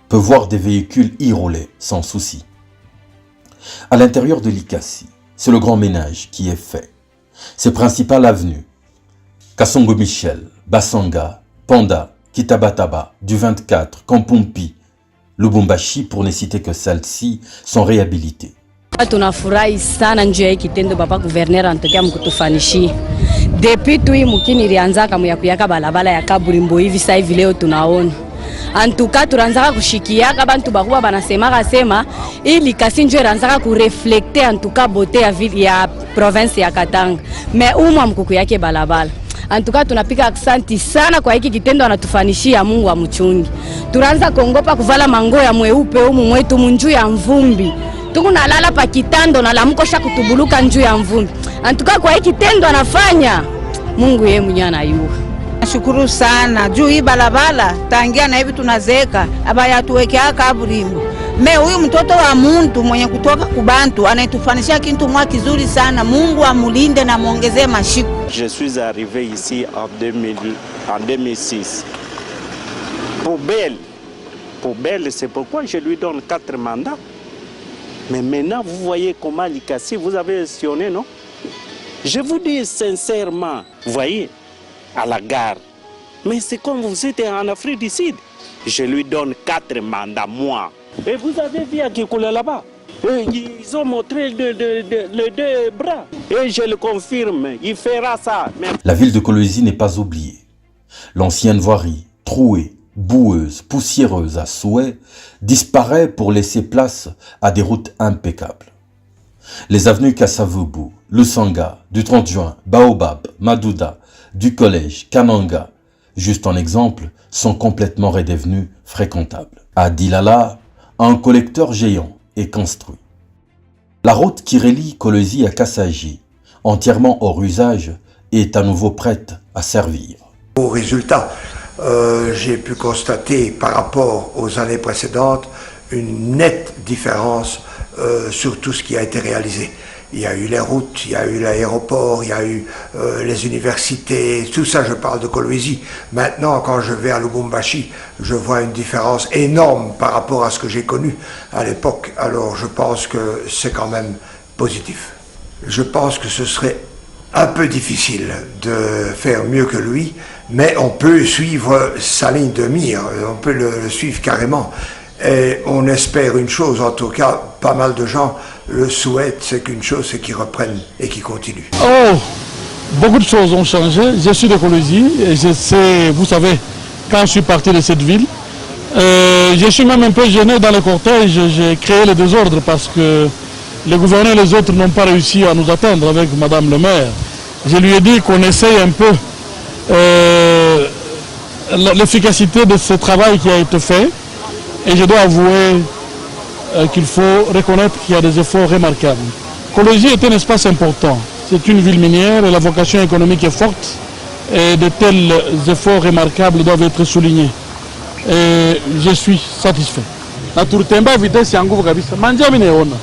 peut voir des véhicules y rouler sans souci. À l'intérieur de Likasi, c'est le grand ménage qui est fait. Ses principales avenues, Kasongo Michel, Basanga, Panda, Kitabataba, du 24, Kampumpi, Lubumbashi, pour ne citer que celles-ci, sont réhabilitées. Tunafurahi sana njoo ya kitendo papa gouverneur anatokea mkutufanishia. Depuis tu hii mukini ilianza kama ya kuyaka balabala ya Kaburimbo hivi sasa hivi leo tunaona. Antuka turanzaka kushikiaka bantu bakuwa banasemaka sema ili kasi njoo ranzaka kureflecter antuka beauté ya ville ya province ya Katanga. Mais umwa mkuku yake balabala. Antuka tunapika aksanti sana kwa hiki kitendo anatufanishia, Mungu wa mchungi. Turanza kongopa kuvala mango ya mweupe humu mwetu munju ya mvumbi. Tukunalala pa kitando na lamkosha kutubuluka njuu ya mvumbi. Antuka kwa hiki kitendo anafanya, Mungu yeye mwenyewe anayua. Nashukuru sana juu hii balabala tangia na hivi tunazeeka abaya tuwekea Kaburimbo. Me huyu mtoto wa muntu mwenye kutoka kubantu anaitufanisha kintu mwa kizuri sana. Mungu amulinde na muongezee mashiku. Je suis arrivé ici en 2006. Poubelle, c'est pourquoi je lui donne 4 mandats. Mais maintenant, vous voyez comment Likasi, vous avez sionné, non? Je vous dis sincèrement, vous voyez, à la gare. Mais c'est comme vous êtes en Afrique du Sud. Je lui donne 4 mandats, moi. Et vous avez vu à Kikoula là-bas. Ils ont montré les 2 bras. Et je le confirme, il fera ça. Mais... La ville de Kolwezi n'est pas oubliée. L'ancienne voirie, trouée, boueuse, poussiéreuse à souhait, disparaît pour laisser place à des routes impeccables. Les avenues Kassavubu, Lusanga, du 30 juin, Baobab, Madouda, du collège, Kananga, juste en exemple, sont complètement redevenues fréquentables. À Dilala, un collecteur géant est construit. La route qui relie Kolwezi à Kassaji, entièrement hors usage, est à nouveau prête à servir. Au résultat, j'ai pu constater par rapport aux années précédentes une nette différence sur tout ce qui a été réalisé. Il y a eu les routes, il y a eu l'aéroport, il y a eu les universités, tout ça je parle de Kolwezi. Maintenant quand je vais à Lubumbashi, je vois une différence énorme par rapport à ce que j'ai connu à l'époque. Alors je pense que c'est quand même positif. Je pense que ce serait un peu difficile de faire mieux que lui, mais on peut suivre sa ligne de mire, on peut le suivre carrément. Et on espère une chose, en tout cas, pas mal de gens le souhaitent, c'est qu'une chose, c'est qu'ils reprennent et qu'ils continuent. Oh, beaucoup de choses ont changé. Je suis de Kolwezi et je sais, vous savez, quand je suis parti de cette ville, je suis même un peu gêné dans le cortège, j'ai créé le désordre parce que les gouverneurs et les autres n'ont pas réussi à nous attendre avec Madame le maire. Je lui ai dit qu'on essaye un peu l'efficacité de ce travail qui a été fait. Et je dois avouer qu'il faut reconnaître qu'il y a des efforts remarquables. Kolwezi est un espace important. C'est une ville minière et la vocation économique est forte. Et de tels efforts remarquables doivent être soulignés. Et je suis satisfait. Na turtemba vitesse ya nguvu kabisa. Manja mimi naona.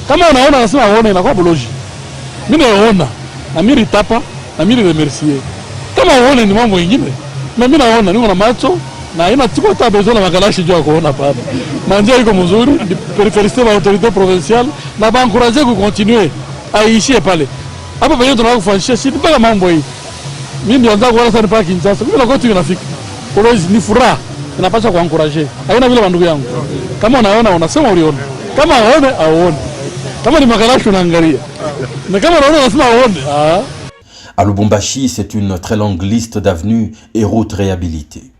Kama unaona nasema uone inakuwa boloji. Mimi naona. Na mimi tapa, na mimi remercier. Kama uone ni mambo mengine. Mimi naona niko na macho. Na ina tuko ta besoin na makalashi jua kuona pale. Manja iko mzuri, féliciter l'autorité provinciale na ba encourager ku continuer à ici pale. Hapa penye tunakufanyisha si mpaka mambo hii. Mimi ndio nataka kuona sana pale Kinshasa. Mimi nako tu inafika. Kolwezi ni furaha. Tunapaswa kuencourager. Haina vile bandugu yangu. Kama unaona unasema uliona. Kama aone aone. Kama ni makalashi unaangalia. Na kama unaona unasema aone. À Lubumbashi, c'est une très longue liste d'avenues et routes réhabilitées.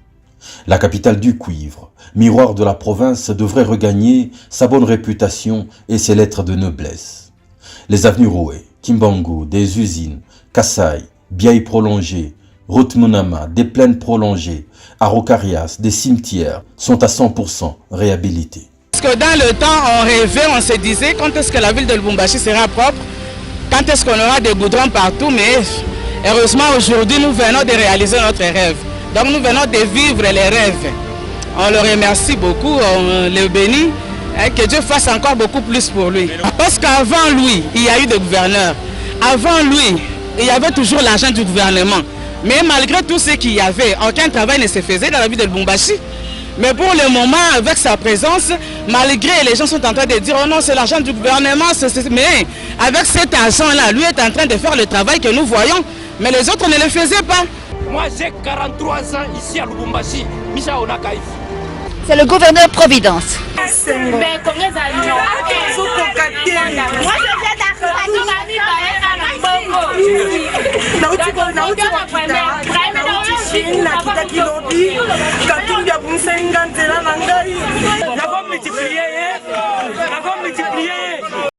La capitale du cuivre, miroir de la province, devrait regagner sa bonne réputation et ses lettres de noblesse. Les avenues Roué, Kimbangu, des usines, Kassai, Biaï prolongé, route Munama, des plaines prolongées, Araucarias, des cimetières sont à 100% réhabilités. Parce que dans le temps, on rêvait, on se disait quand est-ce que la ville de Lubumbashi sera propre, quand est-ce qu'on aura des goudrons partout, mais heureusement aujourd'hui nous venons de réaliser notre rêve. Donc nous venons de vivre les rêves. On le remercie beaucoup, on le bénit, et que Dieu fasse encore beaucoup plus pour lui. Parce qu'avant lui, il y a eu des gouverneurs. Avant lui, il y avait toujours l'argent du gouvernement. Mais malgré tout ce qu'il y avait, aucun travail ne se faisait dans la ville de Lubumbashi. Mais pour le moment, avec sa présence, malgré les gens sont en train de dire oh non, c'est l'argent du gouvernement, mais avec cet argent-là, lui est en train de faire le travail que nous voyons, mais les autres ne le faisaient pas. Moi j'ai 43 ans ici à Lubumbashi, Micha Onakaïf. C'est le gouverneur Providence. La